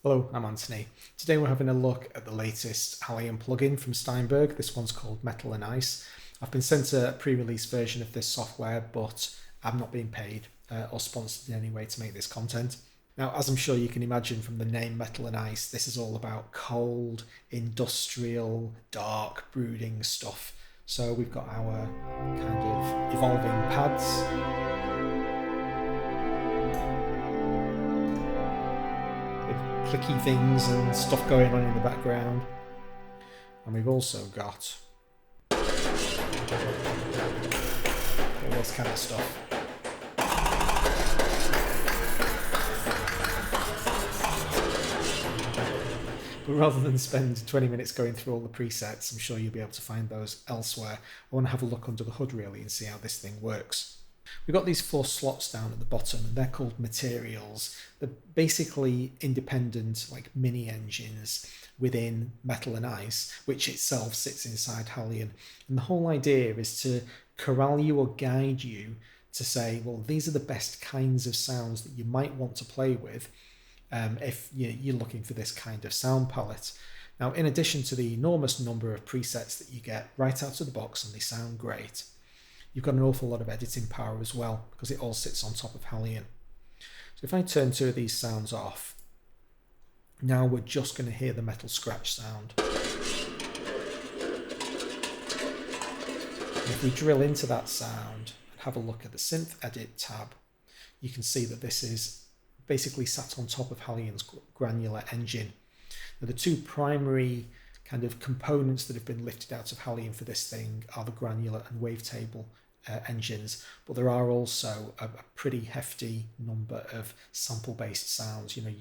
Hello, I'm Anthony. Today we're having a look at the latest Halion plugin from Steinberg. This one's called Metal and Ice. I've been sent a pre-release version of this software, but I'm not being paid or sponsored in any way to make this content. Now, as I'm sure you can imagine from the name Metal and Ice, this is all about cold, industrial, dark, brooding stuff. So we've got our kind of evolving pads. Clicky things and stuff going on in the background, and we've also got all this kind of stuff. But rather than spend 20 minutes going through all the presets, I'm sure you'll be able to find those elsewhere. I want to have a look under the hood really and see how this thing works. We've got these 4 slots down at the bottom, and they're called materials. They're basically independent, like mini engines within Metal and Ice, which itself sits inside Halion. And the whole idea is to corral you or guide you to say, well, these are the best kinds of sounds that you might want to play with if you're looking for this kind of sound palette. Now, in addition to the enormous number of presets that you get right out of the box, and they sound great, you've got an awful lot of editing power as well, because it all sits on top of Halion. So if I turn 2 of these sounds off, now we're just going to hear the metal scratch sound. And if we drill into that sound and have a look at the Synth Edit tab, you can see that this is basically sat on top of Halion's granular engine. Now, the 2 primary kind of components that have been lifted out of Halion for this thing are the granular and wavetable engines, but there are also a pretty hefty number of sample-based sounds, you know,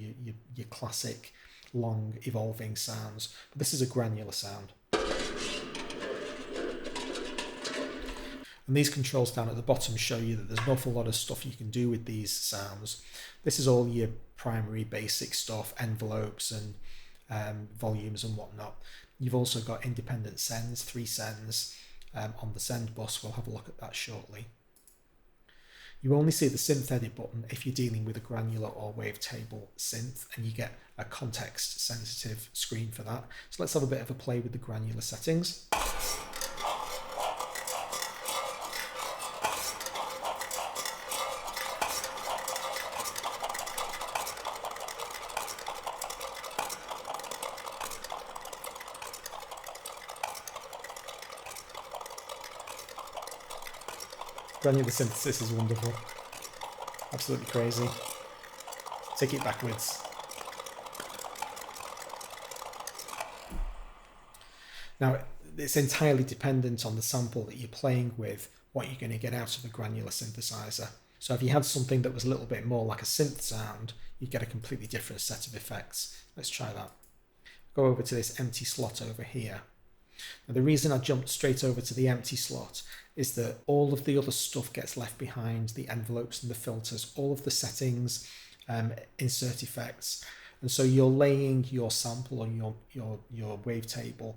your classic long evolving sounds, but this is a granular sound. And these controls down at the bottom show you that there's an awful lot of stuff you can do with these sounds. This is all your primary basic stuff, envelopes and volumes and whatnot. You've also got independent sends, 3 sends on the send bus. We'll have a look at that shortly. You only see the synth edit button if you're dealing with a granular or wavetable synth, and you get a context sensitive screen for that. So let's have a bit of a play with the granular settings. Granular synthesis is wonderful. Absolutely crazy. Take it backwards. Now, it's entirely dependent on the sample that you're playing with, what you're going to get out of the granular synthesizer. So if you had something that was a little bit more like a synth sound, you'd get a completely different set of effects. Let's try that. Go over to this empty slot over here. Now, the reason I jumped straight over to the empty slot is that all of the other stuff gets left behind, the envelopes and the filters, all of the settings, insert effects. And so you're laying your sample on your wavetable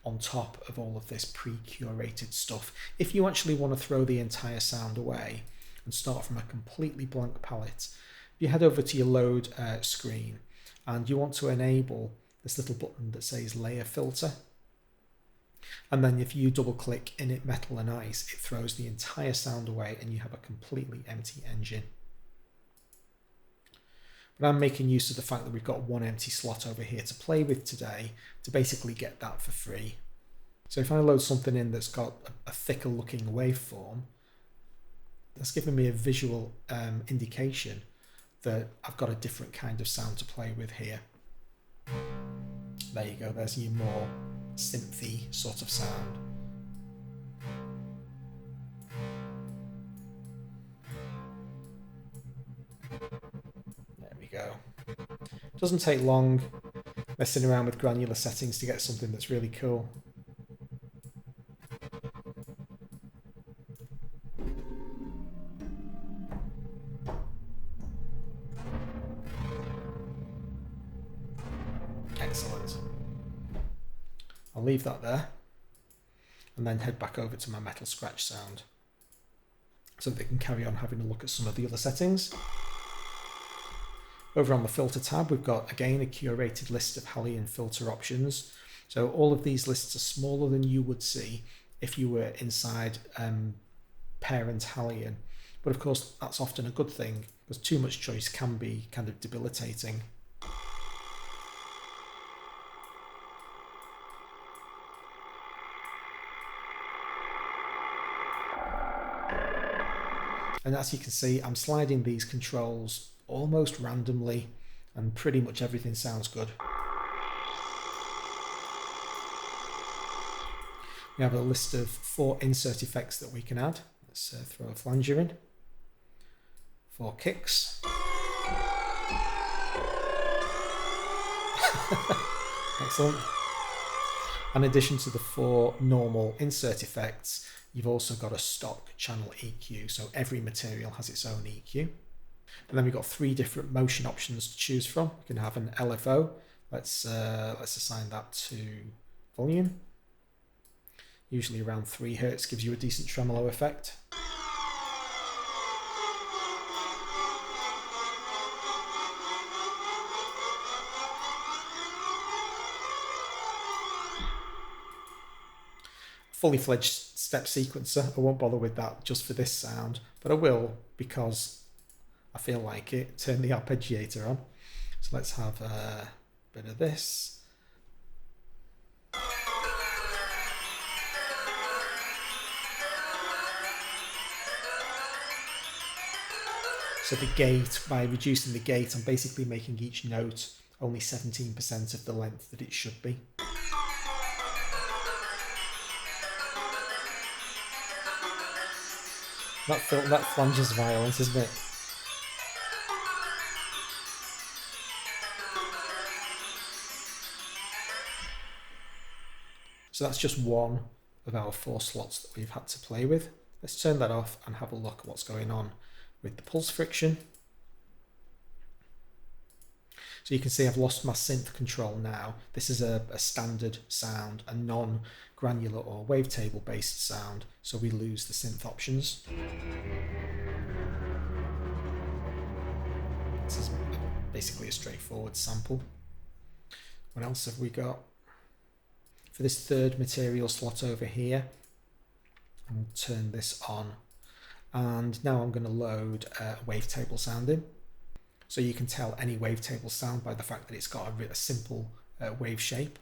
on top of all of this pre-curated stuff. If you actually want to throw the entire sound away and start from a completely blank palette, you head over to your load screen and you want to enable this little button that says layer filter. And then if you double click in it, Metal and Ice, it throws the entire sound away and you have a completely empty engine. But I'm making use of the fact that we've got 1 empty slot over here to play with today to basically get that for free. So if I load something in that's got a thicker looking waveform, that's giving me a visual indication that I've got a different kind of sound to play with here. There you go, there's your more synthy sort of sound. There we go. Doesn't take long messing around with granular settings to get something that's really cool. Excellent. I'll leave that there and then head back over to my metal scratch sound so that they can carry on having a look at some of the other settings. Over on the filter tab, we've got, again, a curated list of Halion filter options. So all of these lists are smaller than you would see if you were inside parent Halion. But of course, that's often a good thing, because too much choice can be kind of debilitating. And as you can see, I'm sliding these controls almost randomly, and pretty much everything sounds good. We have a list of 4 insert effects that we can add. Let's throw a flanger in. 4 kicks. Excellent. In addition to the 4 normal insert effects, you've also got a stock channel EQ, so every material has its own EQ. And then we've got 3 different motion options to choose from. We can have an LFO. Let's assign that to volume. Usually around 3 Hz gives you a decent tremolo effect. Fully fledged step sequencer. I won't bother with that just for this sound, but I will because I feel like it. Turn the Arpeggiator on. So let's have a bit of this. So the gate, by reducing the gate, I'm basically making each note only 17% of the length that it should be. That flanges violence, isn't it? So that's just one of our 4 slots that we've had to play with. Let's turn that off and have a look at what's going on with the pulse friction. So you can see I've lost my synth control now. This is a standard sound, a non-granular or wavetable based sound, so we lose the synth options. This is basically a straightforward sample. What else have we got? For this 3rd material slot over here, I'll turn this on. And now I'm going to load a wavetable sound in. So you can tell any wavetable sound by the fact that it's got a simple wave shape.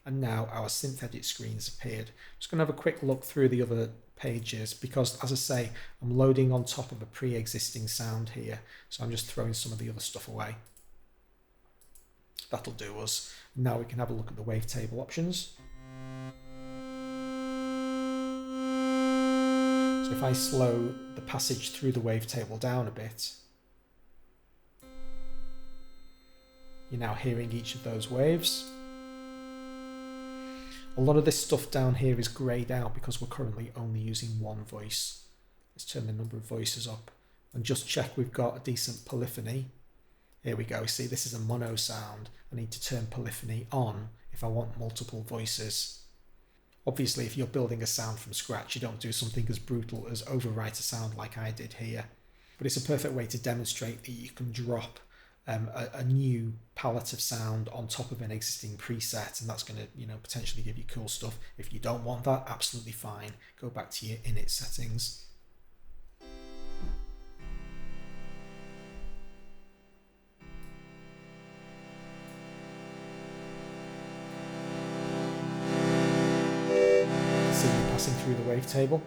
And now our synth edit screen's appeared. I'm just going to have a quick look through the other pages because, as I say, I'm loading on top of a pre-existing sound here. So I'm just throwing some of the other stuff away. That'll do us. Now we can have a look at the wavetable options. So if I slow the passage through the wavetable down a bit, you're now hearing each of those waves. A lot of this stuff down here is greyed out because we're currently only using one voice. Let's turn the number of voices up and just check we've got a decent polyphony. Here we go. See, this is a mono sound. I need to turn polyphony on if I want multiple voices. Obviously, if you're building a sound from scratch, you don't do something as brutal as overwrite a sound like I did here. But it's a perfect way to demonstrate that you can drop a new palette of sound on top of an existing preset, and that's going to, potentially give you cool stuff. If you don't want that, absolutely fine. Go back to your init settings. See me passing through the wavetable.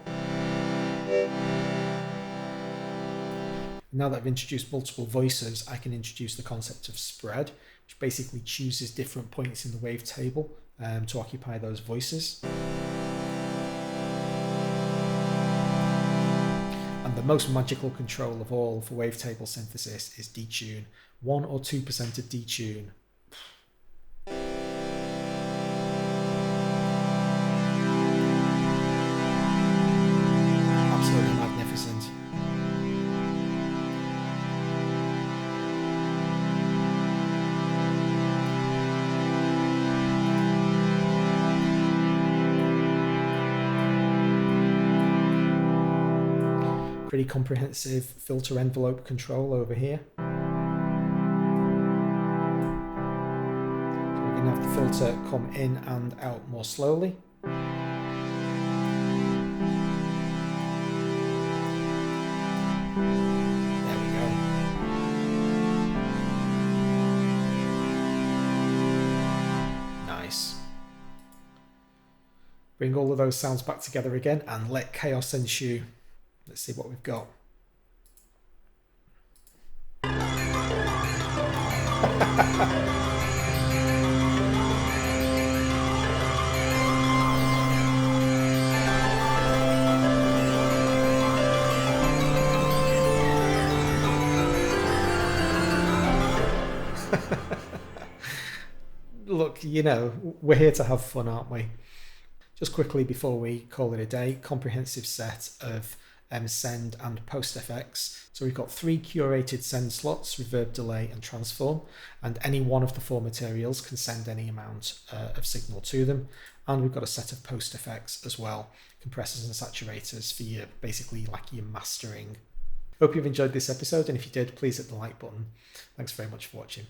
Now that I've introduced multiple voices, I can introduce the concept of spread, which basically chooses different points in the wavetable to occupy those voices. And the most magical control of all for wavetable synthesis is detune. 1 or 2% of detune. Absolutely magnificent. Pretty comprehensive filter envelope control over here. So we're going to have the filter come in and out more slowly. Bring all of those sounds back together again and let chaos ensue. Let's see what we've got. Look, you know, we're here to have fun, aren't we? Just quickly before we call it a day, comprehensive set of send and post effects. So we've got 3 curated send slots, reverb, delay and transform, and any one of the 4 materials can send any amount of signal to them. And we've got a set of post effects as well, compressors and saturators for your, basically like your mastering. Hope you've enjoyed this episode, and if you did, please hit the like button. Thanks very much for watching.